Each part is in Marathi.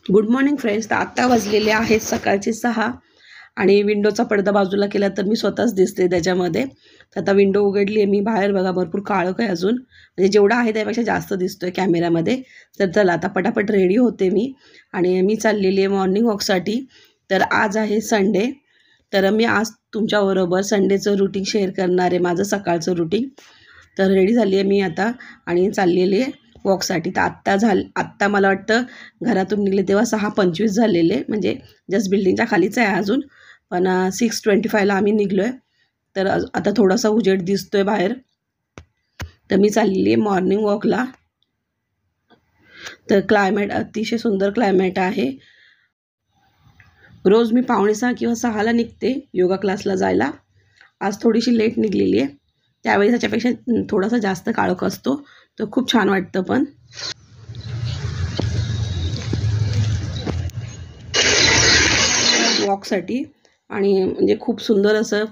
Good morning friends. तर आत्ता वाजलेले आहेत सकाळचे 6 आणि विंडोचा पडदा बाजूला केला तर मी स्वतःच दिसते त्याच्यामध्ये. तर आता विंडो उघडली आहे मी. बाहेर बघा भरपूर काळोख आहे अजून, म्हणजे जेवढा आहे त्यापेक्षा जास्त दिसतोय कॅमेऱ्यामध्ये. तर चला आता पटापट रेडी होते मी आणि मी चाललेली आहे मॉर्निंग वॉकसाठी. तर आज आहे संडे. तर मी आज तुमच्याबरोबर संडेचं रुटीन शेअर करणार आहे, माझं सकाळचं रुटीन. तर रेडी झाली आहे मी आता आणि चाललेली आहे वॉकसाठी. तर आत्ता मला वाटतं घरातून निघले तेव्हा 6:25 झालेले, म्हणजे जस्ट बिल्डिंगच्या खालीच आहे अजून. पण 6:25ला आम्ही निघलो आहे. तर आता थोडासा उजेड दिसतोय बाहेर. तर मी चाललेली आहे मॉर्निंग वॉकला. तर क्लायमेट अतिशय सुंदर क्लायमेट आहे. रोज मी 5:45 किंवा 6ला निघते योगा क्लासला जायला. आज थोडीशी लेट निघलेली आहे, त्यावेळी त्याच्यापेक्षा थोडासा जास्त काळोख असतो. तर खूप छान वाटतं पण. वॉकसाठी आणि म्हणजे खूप सुंदर असं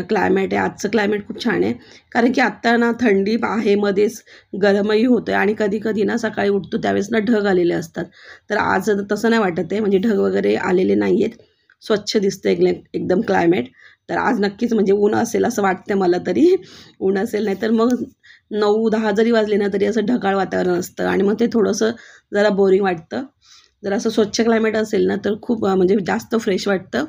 क्लायमेट आहे. आजचं क्लायमेट खूप छान आहे, कारण की आत्ता ना थंडी आहे, मध्येच गरमही होतं आणि कधी कधी ना सकाळी उठतो त्यावेळेस ना ढग आलेले असतात. तर आज तसं नाही वाटत आहे, म्हणजे ढग वगैरे आलेले नाही आहेत. स्वच्छ दिसतं एकदम क्लायमेट. तर आज नक्कीच म्हणजे ऊन असेल असं वाटतं मला तरी. ऊन असेल, नाही तर मग 9-10 जरी वाजले ना तरी असं ढगाळ वातावरण असतं आणि मग ते थोडंसं जरा बोरिंग वाटतं. जर असं स्वच्छ क्लायमेट असेल ना तर खूप म्हणजे जास्त फ्रेश वाटतं.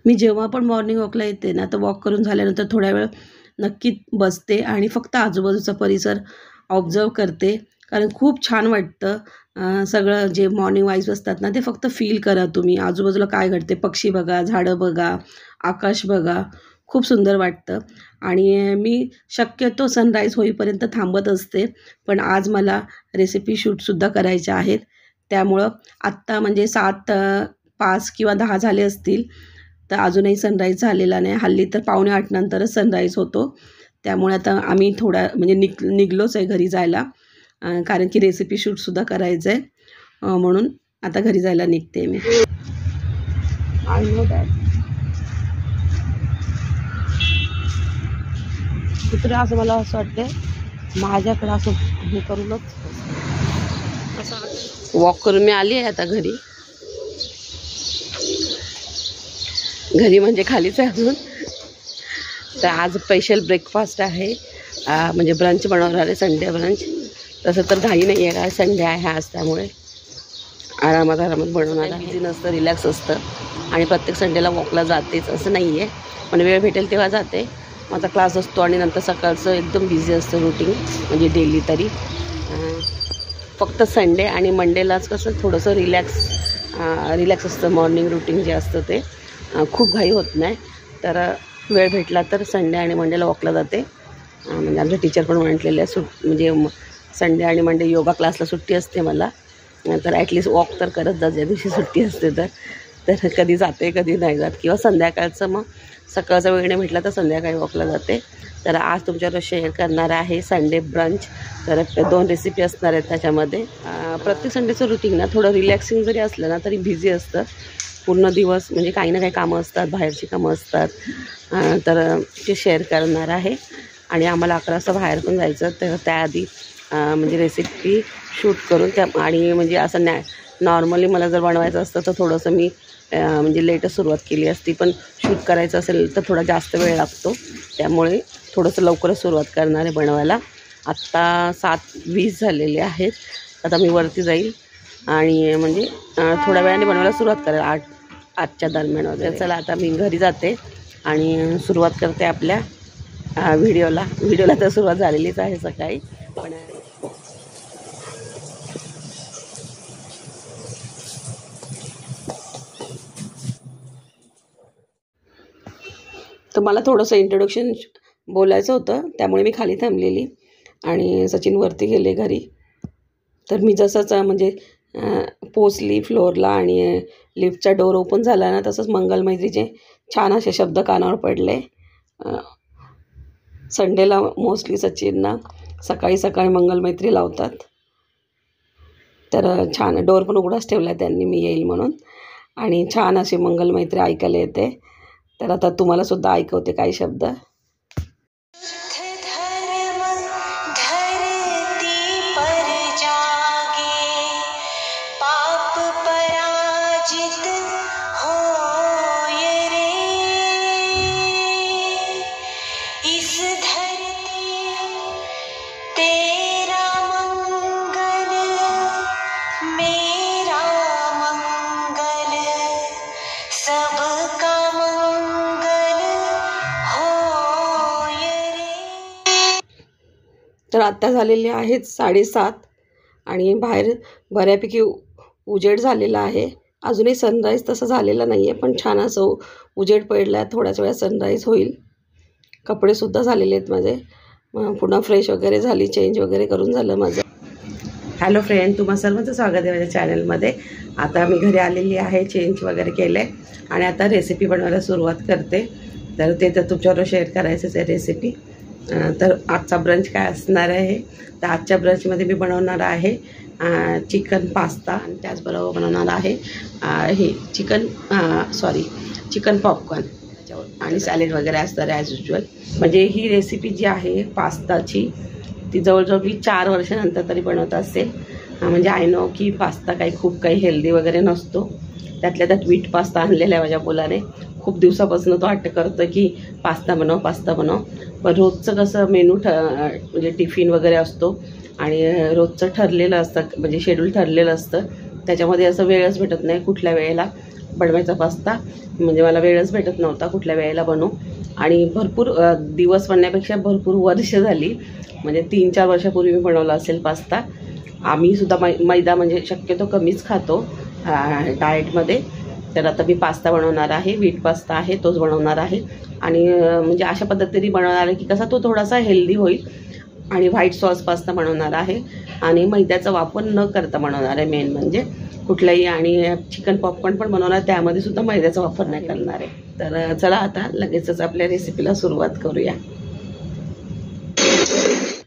मी जेव्हा पण मॉर्निंग वॉकला येते ना, तर वॉक करून झाल्यानंतर थोड्या वेळ नक्की बसते आणि फक्त आजूबाजूचा परिसर ऑब्झर्व करते, कारण खूप छान वाटतं. सगळं जे मॉर्निंग वाईज असतात ना ते फक्त फील करा तुम्ही. आजूबाजूला काय घडते, पक्षी बघा, झाडं बघा, आकाश बघा, खूप सुंदर वाटतं. आणि मी शक्यतो सनराईज होईपर्यंत थांबत असते, पण आज मला रेसिपी शूटसुद्धा करायच्या आहेत. त्यामुळं आत्ता म्हणजे 7:05 किंवा 10 झाले असतील, तर अजूनही सनराईज झालेला नाही. हल्ली तर 7:45 नंतरच सनराईज होतो. त्यामुळे आता आम्ही थोडा म्हणजे निघलोच आहे घरी जायला, कारण की रेसिपी शूटसुद्धा करायचं आहे. म्हणून आता घरी जायला निघते मी. आय नो दॅट कुत्रे असं मला असं वाटतं माझ्याकडं असं हे करूनच वॉक करून मी आली आहे आता घरी. घरी म्हणजे खालीच आहे अजून. तर आज स्पेशल ब्रेकफास्ट आहे, म्हणजे ब्रंच बनवणार आहे, संडे ब्रंच. तसं तर घाई नाही आहे, काय संडे आहे आज, त्यामुळे आरामात बनवणार आहे. बिझी नसतं, रिलॅक्स असतं आणि प्रत्येक संडेला वॉकला जातेच असं नाही आहे, पण वेळ भेटेल तेव्हा जाते. माझा क्लास असतो आणि नंतर सकाळचं एकदम बिझी असतं रुटीन, म्हणजे डेली तरी. फक्त संडे आणि मंडेलाच कसं थोडंसं रिलॅक्स असतं मॉर्निंग रुटीन जे असतं ते. खूप घाई होत नाही. तर वेळ भेटला तर संडे आणि मंडेला वॉकला जाते. म्हणजे आमच्या टीचर पण म्हटलेले आहे म्हणजे संडे आणि मंडे योगा क्लासला सुट्टी असते मला, तर ॲटलिस्ट वॉक तर करत जा ज्या दिवशी सुट्टी असते. तर कधी जाते कधी नाही जात, किंवा संध्याकाळचं मग सकाळचा वेळ नाही भेटला तर संध्याकाळी वॉकला जाते. तर आज तुमच्याबरोबर शेअर करणार आहे संडे ब्रंच. तर 2 रेसिपी असणार आहेत त्याच्यामध्ये. प्रत्येक संडेचं रुटीन ना थोडं रिलॅक्सिंग जरी असलं ना तरी बिझी असतं पूर्ण दिवस, म्हणजे काही ना काही कामं असतात, बाहेरची कामं असतात. तर ते शेअर करणार आहे. आणि आम्हाला 11 वाजता बाहेर पण जायचं, तर त्याआधी म्हणजे रेसिपी शूट करून आणि म्हणजे असं नॉर्मली मला जर बनवायचं असतं तर थोडंसं मी म्हणजे लेटच सुरुवात केली असती, पण शूट करायचं असेल तर थोडा जास्त वेळ लागतो, त्यामुळे थोडंसं लवकरच सुरुवात करणार आहे बनवायला. आत्ता 7:20 झालेले आहेत. आता मी वरती जाईल आणि म्हणजे थोड्या वेळाने बनवायला सुरुवात करेल 8च्या दरम्यान वगैरे. चला आता मी घरी जाते आणि सुरुवात करते आपल्या व्हिडिओला तर सुरुवात झालेलीच आहे सकाळी. पण तर मला थोडंसं इंट्रोडक्शन बोलायचं होतं, त्यामुळे मी खाली थांबलेली आणि सचिन वरती गेले घरी. तर मी जसंच म्हणजे पोचली फ्लोअरला आणि लिफ्टचा डोर ओपन झाला ना, तसंच मंगलमैत्रीचे छान असे शब्द कानावर पडले. संडेला मोस्टली सचिनना सकाळी सकाळी मंगलमैत्री लावतात. तर छान डोर पण उघडाच ठेवला त्यांनी, मी येईल म्हणून. आणि छान अशी मंगलमैत्री ऐकायला येते. तर आता तुम्हाला सुद्धा ऐकवते काही शब्द. तर आत्ता झालेले आहेत 7:30 आणि बाहेर बऱ्यापैकी उजेड झालेला आहे. अजूनही सनराईज तसं झालेला नाही आहे, पण छान असं उजेड पडला आहे. थोड्याच वेळात सनराईज होईल. कपडेसुद्धा झालेले आहेत माझे. पुन्हा फ्रेश वगैरे झाली, चेंज वगैरे करून झालं माझं. हॅलो फ्रेंड, तुम्हा सर्वांचं स्वागत आहे माझ्या चॅनलमध्ये. आता मी घरी आलेली आहे, चेंज वगैरे केलं आहे आणि आता रेसिपी बनवायला सुरुवात करते. तर ते तर तुमच्याबरोबर शेअर करायचंच आहे रेसिपी. तर आजचा ब्रंच काय असणार आहे, तर आजच्या ब्रंचमध्ये मी बनवणार आहे चिकन पास्ता आणि त्याचबरोबर बनवणार आहे चिकन पॉपकॉर्न आणि सॅलेड वगैरे असणार आहे ॲज युजल. म्हणजे ही रेसिपी जी आहे पास्ताची, ती जवळजवळ मी 4 वर्षानंतर तरी बनवत असेल. म्हणजे आय नो की पास्ता खूप काही हेल्दी वगैरे नसतो. त्यातल्या त्यात व्हीट पास्ता आणलेला आहे माझ्या मुलाने. खूप दिवसापासून तो हट्ट करतो की पास्ता बनव. पण रोजचं कसं मेनू म्हणजे टिफिन वगैरे असतो आणि रोजचं ठरलेलं असतं, म्हणजे शेड्यूल ठरलेलं असतं. त्याच्यामध्ये असं वेळच भेटत नाही कुठल्या वेळेला बनवायचा पास्ता. म्हणजे मला वेळच भेटत नव्हता कुठल्या वेळेला बनवू. आणि भरपूर दिवस म्हणण्यापेक्षा भरपूर वर्ष झाली, म्हणजे 3-4 वर्षापूर्वी मी बनवला असेल पास्ता. आम्ही सुद्धा मैदा म्हणजे शक्यतो कमीच खातो डाएटमध्ये. तर आता मी पास्ता बनवणार आहे, व्हीट पास्ता आहे तोच बनवणार आहे. आणि म्हणजे अशा पद्धतीने बनवणार आहे की कसा तो थोडासा हेल्दी होईल. आणि व्हाईट सॉस पास्ता बनवणार आहे आणि मैद्याचा वापर न करता बनवणार आहे मेन म्हणजे कुठलाही. आणि चिकन पॉपकॉर्न पण बनवणार, त्यामध्ये सुद्धा मैद्याचा वापर नाही करणार आहे. तर चला आता लगेचच आपल्या रेसिपीला सुरुवात करूया.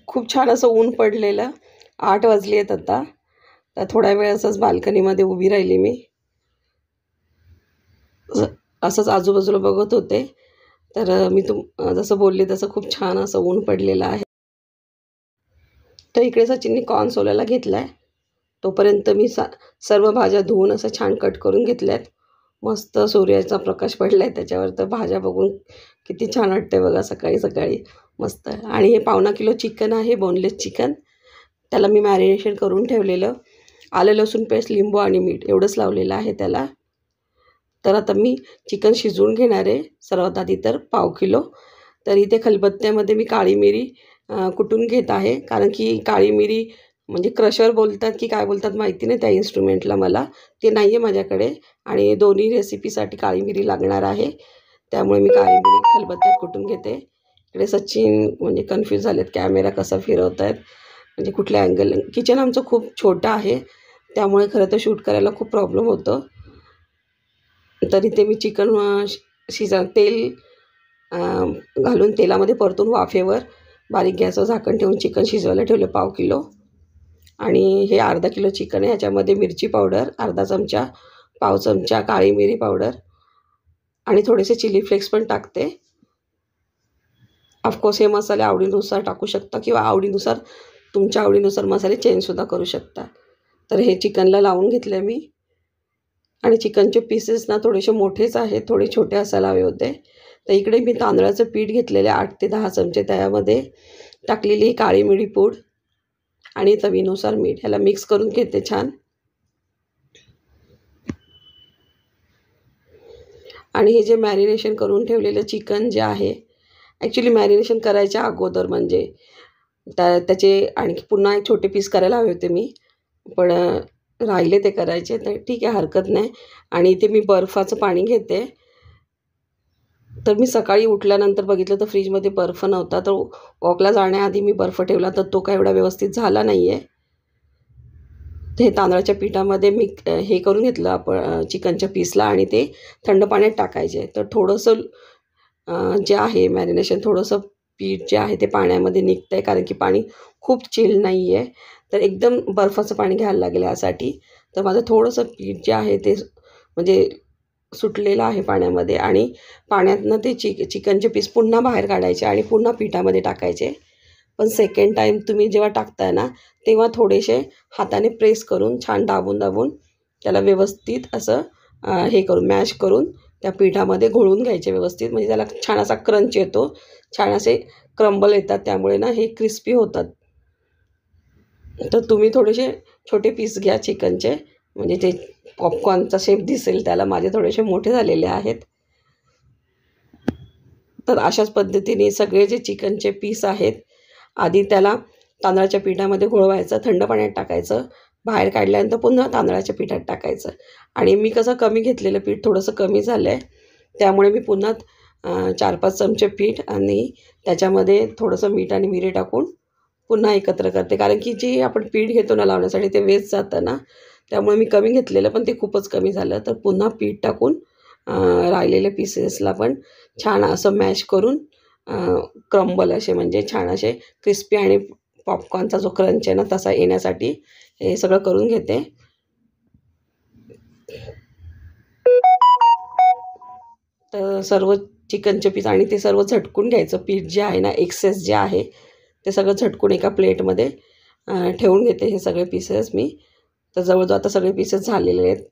खूप छान असं ऊन पडलेलं. 8 वाजले आहेत आता. तर थोड्या वेळ असंच बाल्कनीमध्ये उभी राहिली मी, असंच आजूबाजूला बघत होते. तर मी जसं बोलले तसं खूप छान असं ऊन पडलेलं आहे. तर इकडे सचिनने कॉर्न सोलायला घेतला आहे. तोपर्यंत मी सर्व भाज्या धुवून असं छान कट करून घेतल्यात. मस्त सूर्याचा प्रकाश पडला आहे त्याच्यावर. तर भाज्या बघून किती छान वाटते बघा सकाळी सकाळी मस्त. आणि हे 1.25 किलो चिकन आहे, बोनलेस चिकन. त्याला मी मॅरिनेशन करून ठेवलेलं. आलं लसूण पेस्ट, लिंबू आणि मीठ एवढंच लावलेलं आहे त्याला. तर आता मी चिकन शिजवून घेणार आहे सर्वात आधी. तर 1.5 किलो. तर इथे खलबत्त्यामध्ये मी काळी मिरी कुटून घेत आहे, कारण की काळी मिरी म्हणजे क्रशर बोलतात की काय बोलतात माहिती नाही त्या इन्स्ट्रुमेंटला, मला ते नाही आहे माझ्याकडे. आणि दोन्ही रेसिपीसाठी काळी मिरी लागणार आहे, त्यामुळे मी काळी मिरी खलबत्त्यात कुटून घेते. इकडे सचिन म्हणजे कन्फ्यूज झालेत, कॅमेरा कसा फिरवत आहेत म्हणजे कुठल्या अँगल. किचन आमचं खूप छोटं आहे, त्यामुळे खरं तर शूट करायला खूप प्रॉब्लेम होतो. तर इथे मी चिकन तेल घालून तेलामध्ये परतून वाफेवर बारीक गॅसवर झाकण ठेवून चिकन शिजवायला ठेवलं 1.5 किलो. आणि हे 1/2 किलो चिकन आहे. ह्याच्यामध्ये मिरची पावडर अर्धा चमचा, 1/2 चमचा काळी मिरी पावडर आणि थोडेसे चिली फ्लेक्स पण टाकते. ऑफकोर्स हे मसाले आवडीनुसार टाकू शकता किंवा तुमच्या आवडीनुसार मसाले चेंजसुद्धा करू शकता. तर हे चिकनला लावून घेतलं मी. आणि चिकनचे पीसेस ना थोडेसे मोठेच आहेत, थोडे छोटे असायला हवे होते. तर इकडे मी तांदळाचं पीठ घेतलेले 8 ते 10 चमचे, त्यामध्ये टाकलेली काळी मिरी पूड आणि चवीनुसार मीठ. ह्याला मिक्स करून घेते छान. आणि हे जे मॅरिनेशन करून ठेवलेलं चिकन जे आहे, ॲक्च्युली मॅरिनेशन करायच्या अगोदर म्हणजे त्याचे आणखी पुन्हा एक छोटे पीस करायला हवे होते मी, पण राहिले ते करायचे. तर ठीक आहे, हरकत नाही. आणि इथे मी बर्फाचं पाणी घेते. तर मी सकाळी उठल्यानंतर बघितलं तर फ्रीजमध्ये बर्फ नव्हता. तर वॉकला जाण्याआधी मी बर्फ ठेवला, तर तो काय एवढा व्यवस्थित झाला नाही आहे. ते तांदळाच्या पिठामध्ये मी हे करून घेतलं आपण चिकनच्या पीसला, आणि ते थंड पाण्यात टाकायचे. तर थोडंसं जे आहे मॅरिनेशन, थोडंसं पीठ जे आहे ते पाण्यामध्ये निघतं आहे, कारण की पाणी खूप चिल नाही आहे. तर एकदम बर्फाचं पाणी घ्यायला लागेल यासाठी. तर माझं थोडंसं पीठ जे आहे ते म्हणजे सुटलेलं आहे पाण्यामध्ये, आणि पाण्यातनं ते चिकनचे पीस पुन्हा बाहेर काढायचे आणि पुन्हा पिठामध्ये टाकायचे. पण सेकंड टाईम तुम्ही जेव्हा टाकताय ना, तेव्हा थोडेसे हाताने प्रेस करून छान दाबून दाबून त्याला व्यवस्थित असं हे करून मॅश करून त्या पिठामध्ये घोळून घ्यायचे व्यवस्थित. म्हणजे त्याला छान असा क्रंच येतो, छान असे क्रम्बल येतात, त्यामुळे ना हे क्रिस्पी होतात. तर तुम्ही थोडेसे छोटे पीस घ्या चिकनचे, म्हणजे ते पॉपकॉर्नचा शेप दिसेल त्याला. माझे थोडेसे मोठे झालेले आहेत. तर अशाच पद्धतीने सगळे जे चिकनचे पीस आहेत, आधी त्याला तांदळाच्या पिठामध्ये घोळवायचं, थंड पाण्यात टाकायचं, बाहेर काढल्यानंतर पुन्हा तांदळाच्या पिठात टाकायचं. आणि मी कसं कमी घेतलेलं पीठ थोडंसं कमी झालं आहे, त्यामुळे मी पुन्हा 4-5 चमचे पीठ आणि त्याच्यामध्ये थोडंसं मीठ आणि मिरी टाकून पुन्हा एकत्र करते. कारण की जे आपण पीठ घेतो ना लावण्यासाठी, ते वेस्ट जातं ना, त्यामुळे मी कमी घेतलेलं, पण ते खूपच कमी झालं. तर पुन्हा पीठ टाकून राहिलेल्या पीसेसला पण छान असं मॅश करून क्रम्बल असे, म्हणजे छान असे क्रिस्पी आणि पॉपकॉर्नचा जो क्रंच आहे ना तसा येण्यासाठी हे सगळं करून घेते. तर सर्व चिकनचे पीस आणि ते सर्व झटकून घ्यायचं. पीठ जे आहे ना, एक्सेस जे आहे ते सगळं झटकून एका प्लेटमध्ये ठेवून घेते हे सगळे पीसेस मी. तर जवळजवळ आता सगळे पीसेस झालेले आहेत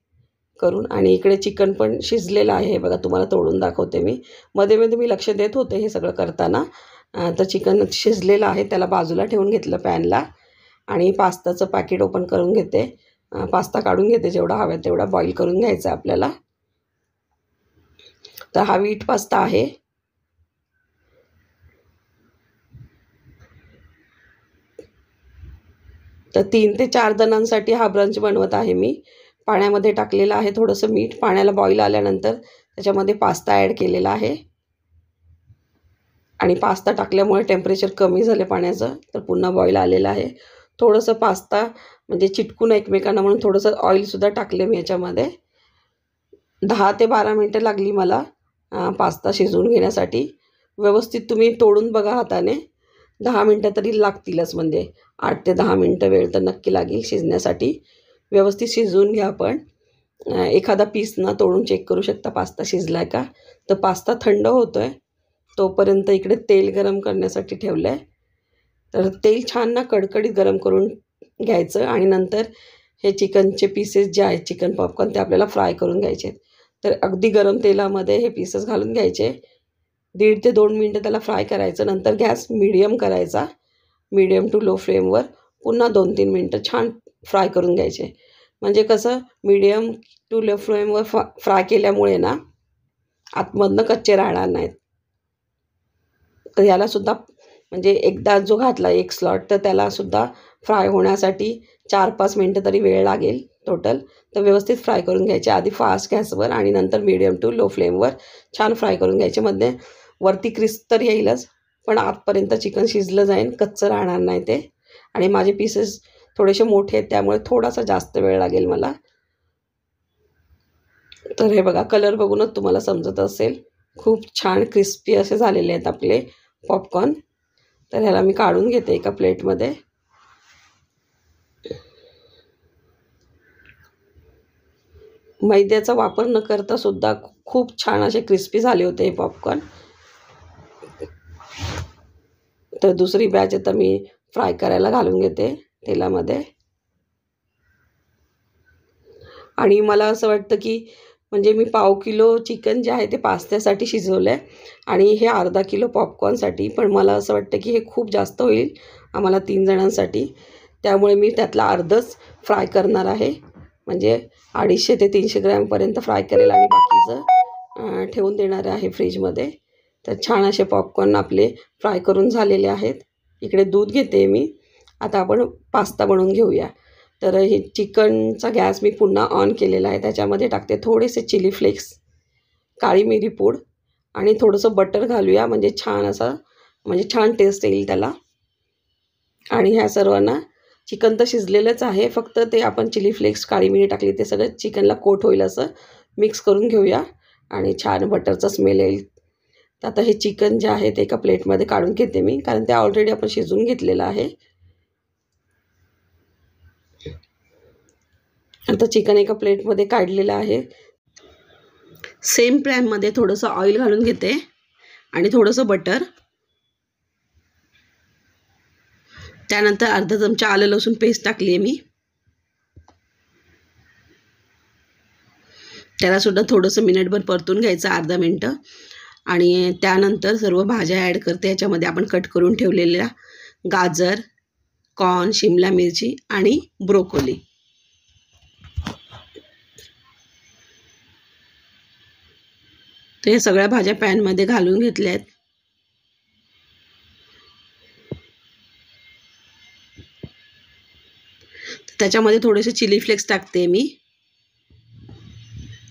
करून. आणि इकडे चिकन पण शिजलेलं आहे, बघा तुम्हाला तोडून दाखवते मी. मध्ये मध्ये मी लक्ष देत होते हे सगळं करताना. तर चिकन शिजलेलं आहे, त्याला बाजूला ठेवून घेतलं पॅनला. आणि पास्ताचं पॅकेट ओपन करून घेते, पास्ता काढून घेते, जेवढा हवा तेवढा बॉईल करून घ्यायचा आपल्याला. तर हा व्हीट पास्ता आहे. तर 3 ते 4 जणांसाठी हा ब्रंच बनवत आहे मी. पाण्यामध्ये टाकलेलं आहे थोडंसं मीठ. पाण्याला बॉईल आल्यानंतर त्याच्यामध्ये पास्ता ॲड केलेला आहे. आणि पास्ता टाकल्यामुळे टेम्परेचर कमी झालं पाण्याचं, तर पुन्हा बॉईल आलेलं आहे. थोडंसं पास्ता म्हणजे चिटकून एकमेकांना म्हणून थोडंसं ऑइलसुद्धा टाकले मी याच्यामध्ये. 10 ते 12 मिनटं लागली मला पास्ता शिजवून घेण्यासाठी. व्यवस्थित तुम्ही तोडून बघा हाताने, 10 मिनटं तरी लागतीलच. म्हणजे 8 ते 10 मिनटं वेळ तर नक्की लागेल शिजण्यासाठी. व्यवस्थित शिजवून घ्या. आपण एखादा पीस ना तोडून चेक करू शकता पास्ता शिजला आहे का. तर पास्ता थंड होतो आहे, तोपर्यंत इकडे तेल गरम करण्यासाठी ठेवलं आहे. तर तेल छान ना कडकडीत गरम करून घ्यायचं, आणि नंतर हे चिकनचे पीसेस जे आहेत, चिकन पॉपकॉर्न, ते आपल्याला फ्राय करून घ्यायचे आहेत. तर अगदी गरम तेलामध्ये हे पीसेस घालून घ्यायचे. 1.5 ते 2 मिनटं त्याला फ्राय करायचं. नंतर गॅस मीडियम करायचा, मीडियम टू लो फ्लेमवर. पुन्हा 2-3 मिनटं छान फ्राय करून घ्यायचे. म्हणजे कसं, मीडियम टू लो फ्लेमवर फ्राय केल्यामुळे ना आतमधनं कच्चे राहणार नाहीत. तर यालासुद्धा म्हणजे एकदा जो घातला एक स्लॉट, तर त्यालासुद्धा फ्राय होण्यासाठी 4-5 मिनटं तरी वेळ लागेल टोटल. तर व्यवस्थित फ्राय करून घ्यायचे, आधी फास्ट गॅसवर आणि नंतर मीडियम टू लो फ्लेमवर छान फ्राय करून घ्यायचे. मध्ये वरती क्रिस्प तर येईलच, पण आतपर्यंत चिकन शिजलं जाईल, कच्चं राहणार नाही ते. आणि माझे पीसेस थोडेसे मोठे आहेत, त्यामुळे थोडासा जास्त वेळ लागेल मला. तर हे बघा, कलर बघूनच तुम्हाला समजत असेल, खूप छान क्रिस्पी असे झालेले आहेत आपले पॉपकॉर्न. तर ह्याला मी काढून घेते एका प्लेटमध्ये. मैद्याचा वापर न करता सुद्धा खूप छान असे क्रिस्पी झाले होते हे पॉपकॉर्न. तर दुसरी बॅच आता मी फ्राय करायला घालून घेते तेलामध्ये. आणि मला असं वाटतं की म्हणजे मी 1/2 किलो चिकन जे आहे ते पास्त्यासाठी शिजवलं आहे, आणि हे अर्धा किलो पॉपकॉर्नसाठी. पण मला असं वाटतं की हे खूप जास्त होईल आम्हाला 3 जणांसाठी, त्यामुळे मी त्यातला अर्धच फ्राय करणार आहे. म्हणजे 250 ते 300 ग्रॅमपर्यंत फ्राय करेल, आणि बाकीचं ठेवून देणार आहे फ्रीजमध्ये. तर छान असे पॉपकॉर्न आपले फ्राय करून झालेले आहेत. इकडे दूध घेते मी. आता आपण पास्ता बनवून घेऊया. तर हे चिकनचा गॅस मी पुन्हा ऑन केलेला आहे. त्याच्यामध्ये टाकते थोडेसे चिली फ्लेक्स, काळी मिरी पूड आणि थोडंसं बटर घालूया, म्हणजे छान टेस्ट येईल त्याला. आणि ह्या सर्वांना, चिकन तर शिजलेलंच आहे, फक्त ते आपण चिली फ्लेक्स, काळी मिरी टाकली, ते सगळं चिकनला कोट होईल असं मिक्स करून घेऊया आणि छान बटरचा स्मेल येईल. तर आता हे चिकन जे आहे ते एका प्लेटमध्ये काढून घेते मी, कारण ते ऑलरेडी आपण शिजवून घेतलेलं आहे. आता चिकन एका प्लेटमध्ये काढलेलं आहे. सेम पॅनमध्ये थोडंसं ऑइल घालून घेते आणि थोडंसं बटर. त्यानंतर अर्धा चमचा आलं लसूण पेस्ट टाकली आहे मी. त्यालासुद्धा थोडंसं मिनिटभर परतून घ्यायचं, अर्धा मिनटं. आणि त्यानंतर सर्व भाज्या ॲड करते. याच्यामध्ये आपण कट करून ठेवलेल्या गाजर, कॉर्न, शिमला मिरची आणि ब्रोकोली. तर हे सगळ्या भाज्या पॅनमध्ये घालून घेतल्या आहेत. त्याच्यामध्ये थोडेसे चिली फ्लेक्स टाकते मी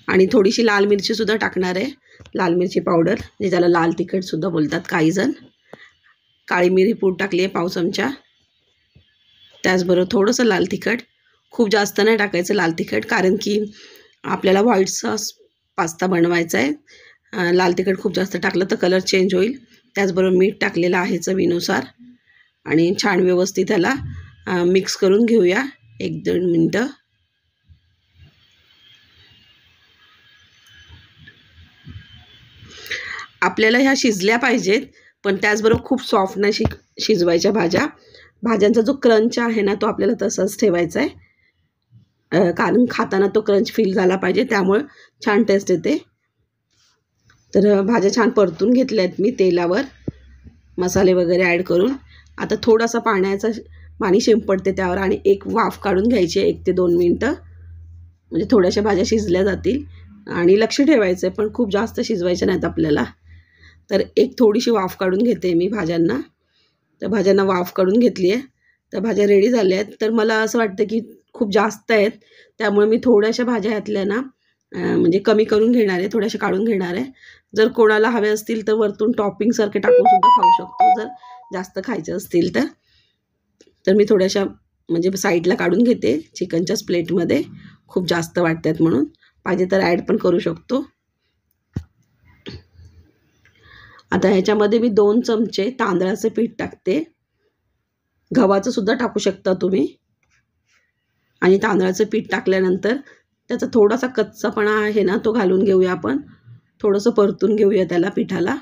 आणि थोडीशी लाल मिरचीसुद्धा टाकणार आहे, लाल मिरची पावडर, जे त्याला लाल तिखटसुद्धा बोलतात काही जण. काळी मिरी पूड टाकली आहे 1 चमचा. त्याचबरोबर थोडंसं लाल तिखट, खूप जास्त नाही टाकायचं लाल तिखट, कारण की आपल्याला व्हाईट सॉस पास्ता बनवायचा आहे. लाल तिखट खूप जास्त टाकलं तर कलर चेंज होईल. त्याचबरोबर मीठ टाकलेलं आहे चवीनुसार. आणि छान व्यवस्थित त्याला मिक्स करून घेऊया 1-2 मिनटं. आपल्याला ह्या शिजल्या पाहिजेत, पण त्याचबरोबर खूप सॉफ्ट नाही शिजवायच्या भाज्या. भाज्यांचा जो क्रंच आहे ना, तो आपल्याला तसाच ठेवायचा आहे, कारण खाताना तो क्रंच फील झाला पाहिजे, त्यामुळे छान टेस्ट येते. तर भाज्या छान परतून घेतल्या आहेत मी तेलावर, मसाले वगैरे ॲड करून. आता थोडासा पाणी शिंपडते त्यावर आणि एक वाफ काढून घ्यायची 1 ते 2 मिनटं, म्हणजे थोड्याशा भाज्या शिजल्या जातील. आणि लक्ष ठेवायचं आहे, पण खूप जास्त शिजवायच्या नाहीत आपल्याला. तर एक थोडीशी वाफ काढून घेते मी भाज्यांना. तर भाज्यांना वाफ काढून घेतली आहे. तर भाज्या रेडी झाल्या आहेत. तर मला असं वाटतं की खूप जास्त आहेत, त्यामुळे मी थोड्याशा भाज्या घातल्या ना, म्हणजे कमी करून घेणार आहे, थोड्याशा काढून घेणार आहे. जर कोणाला हवे असतील तर वरतून टॉपिंगसारखे टाकूनसुद्धा खाऊ शकतो, जर जास्त खायचे असतील तर. तर मी थोड्याशा म्हणजे साईडला काढून घेते चिकनच्याच प्लेटमध्ये, खूप जास्त वाटतात म्हणून. पाहिजे तर ॲड पण करू शकतो. आता ह्याच्यामध्ये मी 2 चमचे तांदळाचं पीठ टाकते, गव्हाचं सुद्धा टाकू शकता तुम्ही. आणि तांदळाचं पीठ टाकल्यानंतर त्याचा थोडासा कच्चापणा आहे ना, तो घालून घेऊया आपण. थोडंसं परतून घेऊया त्याला, पिठाला.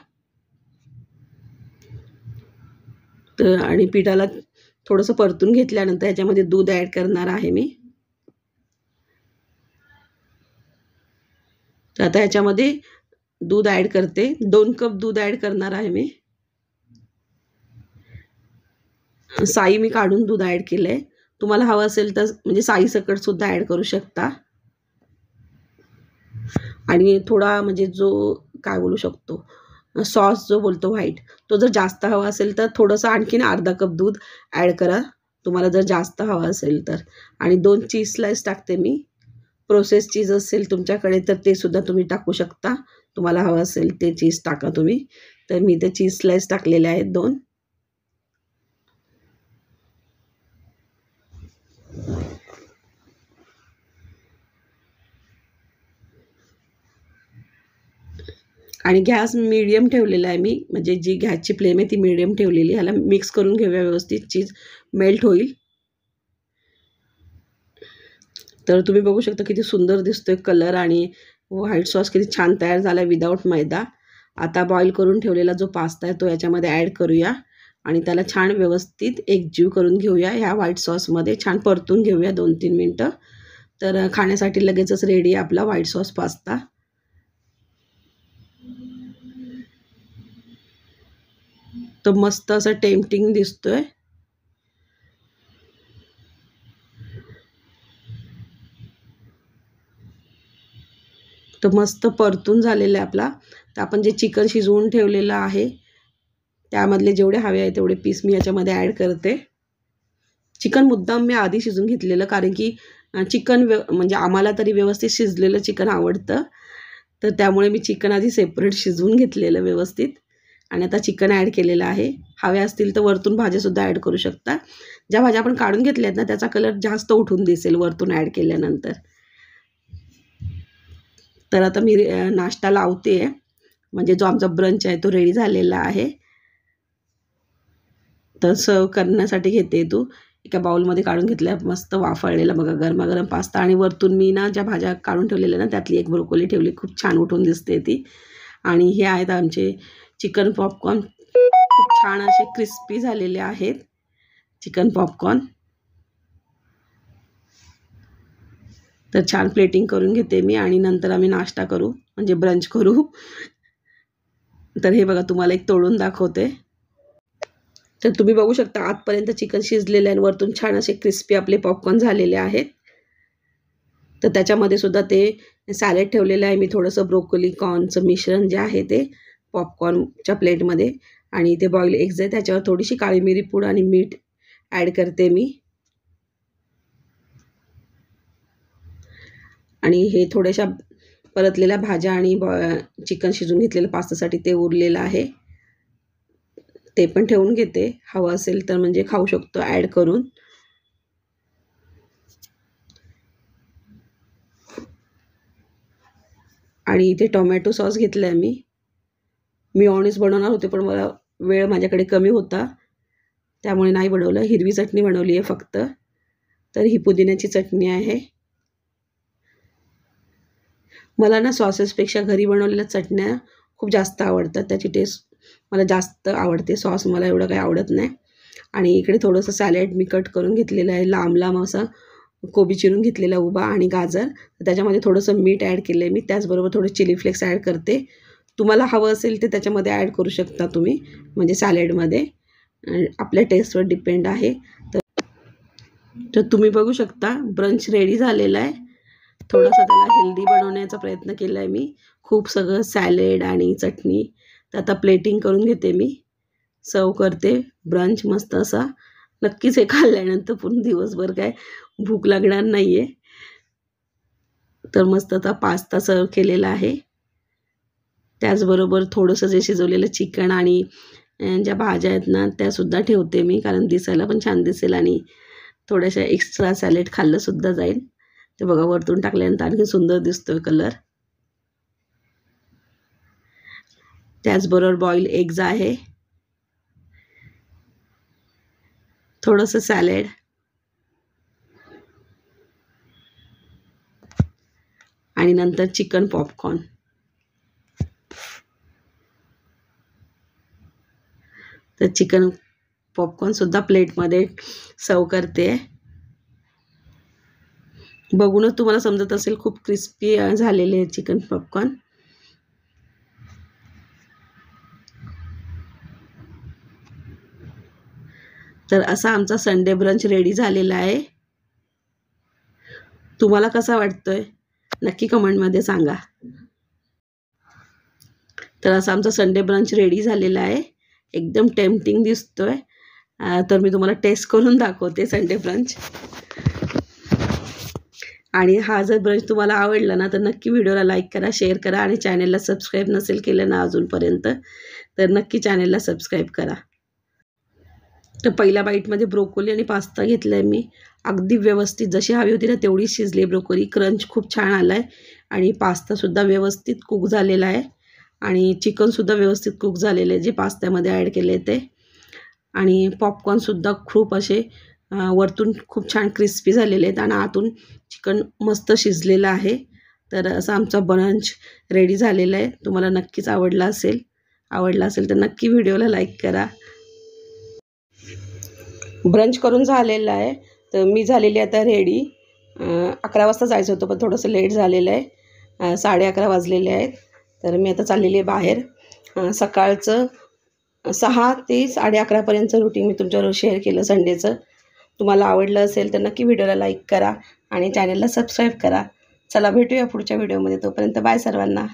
तर आणि पिठाला थोडंसं परतून घेतल्यानंतर ह्याच्यामध्ये दूध ॲड करणार आहे मी. तर आता ह्याच्यामध्ये दूध ॲड करते, 2 कप दूध ॲड करणार आहे मी. साई मी काढून दूध ॲड केलं आहे. तुम्हाला हवं असेल तर म्हणजे साईसकटसुद्धा ॲड करू शकता. आणि थोडा म्हणजे जो काय बोलू शकतो, सॉस जो बोलतो व्हाईट, तो जर जास्त हवा असेल तर थोडंसं आणखीन अर्धा कप दूध ॲड करा, तुम्हाला जर जास्त हवा असेल तर. आणि 2 चीज स्लाइस टाकते मी. प्रोसेस चीज असेल तुमच्याकडे तर ते सुद्धा तुम्ही टाकू शकता, तुम्हाला हवं असेल ते चीज टाका तुम्ही. तर मी ते चीज स्लाइस टाकलेले आहेत 2. आणि गॅस मीडियम ठेवलेला आहे मी, म्हणजे जी गॅसची फ्लेम आहे ती मीडियम ठेवलेली. ह्याला मिक्स करून घेऊया व्यवस्थित, चीज मेल्ट होईल. तर तुम्ही बघू शकता किती सुंदर दिसतोय कलर, आणि व्हाईट सॉस किती छान तयार झाला आहे विदाऊट मैदा. आता बॉईल करून ठेवलेला जो पास्ता आहे तो याच्यामध्ये ॲड करूया आणि त्याला छान व्यवस्थित एकजीव करून घेऊया. ह्या व्हाईट सॉसमध्ये छान परतून घेऊया 2-3 मिनटं. तर खाण्यासाठी लगेचच रेडी आहे आपला व्हाईट सॉस पास्ता. तो मस्त असं टेम्पटिंग दिसतोय. तो मस्त परतून झालेला आहे आपला. तर आपण जे चिकन शिजवून ठेवलेलं आहे त्यामधले जेवढे हवे आहे तेवढे पीस मी याच्यामध्ये ॲड करते. चिकन मुद्दाम मी आधी शिजून घेतलेलं, कारण की चिकन म्हणजे आम्हाला तरी व्यवस्थित शिजलेलं चिकन आवडतं, तर त्यामुळे मी चिकन आधी सेपरेट शिजवून घेतलेलं व्यवस्थित आणि आता चिकन ॲड केलेलं आहे. हवे असतील तर वरतून भाज्यासुद्धा ॲड करू शकता. ज्या भाज्या आपण काढून घेतल्या आहेत ना त्याचा कलर जास्त उठून दिसेल वरतून ॲड केल्यानंतर. तर आता मी नाश्ता लावते, म्हणजे जो आमचा ब्रंच आहे तो रेडी झालेला आहे. तर सर्व करण्यासाठी घेते. तू एका बाउलमध्ये काढून घेतल्या, मस्त वाफळलेला बघा गरमागरम पास्ता, आणि वरतून मी ना ज्या भाज्या काढून ठेवलेल्या ना त्यातली एक ब्रोकोली ठेवली, खूप छान उठून दिसते ती. आणि हे आहेत आमचे चिकन पॉपकॉर्न, खूप छान असे क्रिस्पी झालेले आहेत चिकन पॉपकॉर्न. तर छान प्लेटिंग करून घेते मी आणि नंतर आम्ही नाश्ता करू, म्हणजे ब्रंच करू. तर हे बघा तुम्हाला एक तोडून दाखवते. तर तुम्ही बघू शकता आतपर्यंत चिकन शिजलेलं आहे आणि वरतून छान असे क्रिस्पी आपले पॉपकॉर्न झालेले आहेत. तर त्याच्यामध्ये सुद्धा ते सॅलेड ठेवलेलं आहे मी, थोडंसं ब्रोकोली कॉर्नचं मिश्रण जे आहे ते पॉपकॉर्नच्या प्लेटमध्ये, आणि ते बॉईल एग्ज आहे त्याच्यावर थोडीशी काळी मिरी पूड आणि मीठ ॲड करते मी. आणि हे थोड्याशा परतलेल्या भाज्या आणि चिकन शिजून घेतलेलं पास्तासाठी ते उरलेलं आहे, ते पण ठेवून घेते. हवं असेल तर म्हणजे खाऊ शकतो ॲड करून. आणि इथे टोमॅटो सॉस घेतला आहे मी. मिओनिज बनवणार होते पण मला वेळ माझ्याकडे कमी होता त्यामुळे नाही बनवलं. हिरवी चटणी बनवली आहे फक्त. तर ही पुदिन्याची चटणी आहे. मला ना सॉसेसपेक्षा घरी बनवलेल्या चटण्या खूप जास्त आवडतात, त्याची टेस्ट मला जास्त आवडते. सॉस मला एवढं काही आवडत नाही. आणि इकडे थोडंसं सॅलेड मी कट करून घेतलेलं आहे, लांब लांब असा कोबी चिरून घेतलेला उभा आणि गाजर. त्याच्यामध्ये थोडंसं मीठ ॲड केलं आहे मी, त्याचबरोबर थोडे चिली फ्लेक्स ॲड करते. तुम्हाला हवं असेल ते त्याच्यामध्ये ॲड करू शकता तुम्ही, म्हणजे सॅलेडमध्ये, आपल्या टेस्टवर डिपेंड आहे. तर तुम्ही बघू शकता ब्रंच रेडी झालेला आहे. थोडंसं त्याला हेल्दी बनवण्याचा प्रयत्न केला आहे मी, खूप सगळं सॅलेड आणि चटणी. तर आता प्लेटिंग करून घेते मी, सर्व करते ब्रंच मस्त असा. नक्कीच हे खाल्ल्यानंतर पूर्ण दिवसभर काय भूक लागणार नाही आहे. तर मस्त आता पास्ता सर्व केलेला आहे, त्याचबरोबर थोडंसं जे शिजवलेलं चिकन आणि ज्या भाज्या आहेत ना त्यासुद्धा ठेवते मी, कारण दिसायला पण छान दिसेल आणि थोड्याशा एक्स्ट्रा सॅलेड खाल्लंसुद्धा जाईल. ते बघा वरतून टाकल्यानंतर आणखी सुंदर दिसतोय कलर. त्याचबरोबर बॉईल एग्ज आहे, थोडंसं सॅलेड आणि नंतर चिकन पॉपकॉर्न. तर चिकन पॉपकॉर्नसुद्धा प्लेटमध्ये सर्व करते. बघूनच तुम्हाला समजत असेल खूप क्रिस्पी झालेले आहे चिकन पॉपकॉर्न. तर असा आमचा संडे ब्रंच रेडी झालेला आहे. तुम्हाला कसा वाटतोय नक्की कमेंटमध्ये सांगा. तर असा आमचा संडे ब्रंच रेडी झालेला आहे, एकदम टेम्पटिंग दिसतोय. तर मी तुम्हाला टेस्ट करून दाखवते संडे ब्रंच. आणि हा जर ब्रंच तुम्हाला आवडला ना तर नक्की व्हिडिओला लाईक करा, शेअर करा आणि चॅनलला सबस्क्राईब नसेल केलं ना अजूनपर्यंत तर नक्की चॅनलला सबस्क्राईब करा. तर पहिल्या बाईटमध्ये ब्रोकोली आणि पास्ता घेतला आहे मी, अगदी व्यवस्थित जशी हवी होती ना तेवढी शिजली ब्रोकोली. क्रंच खूप छान आला आहे आणि पास्तासुद्धा व्यवस्थित कुक झालेला आहे आणि चिकनसुद्धा व्यवस्थित कुक झालेलं आहे जे पास्त्यामध्ये ॲड केले ते. आणि पॉपकॉर्नसुद्धा खूप असे वरतून खूप छान क्रिस्पी झालेले आहेत आणि आतून चिकन मस्त शिजलेलं आहे. तर असा आमचा ब्रंच रेडी झालेला आहे. तुम्हाला नक्कीच आवडला असेल तर नक्की व्हिडिओला लाईक करा. ब्रंच करून झालेला आहे तर मी झालेली आता रेडी. 11 वाजता जायचं होतं पण थोडंसं लेट झालेलं आहे, 11:30 वाजलेले आहेत. तर मी आता चाललेली आहे बाहेर. सकाळचं 6 ते 11:30पर्यंतचं रुटीन मी तुमच्याबरोबर शेअर केलं संडेचं. तुम्हाला आवडलं असेल तर नक्की व्हिडिओला लाईक करा आणि चॅनलला सबस्क्राईब करा. चला भेटूया पुढच्या व्हिडिओमध्ये, तोपर्यंत बाय सर्वांना.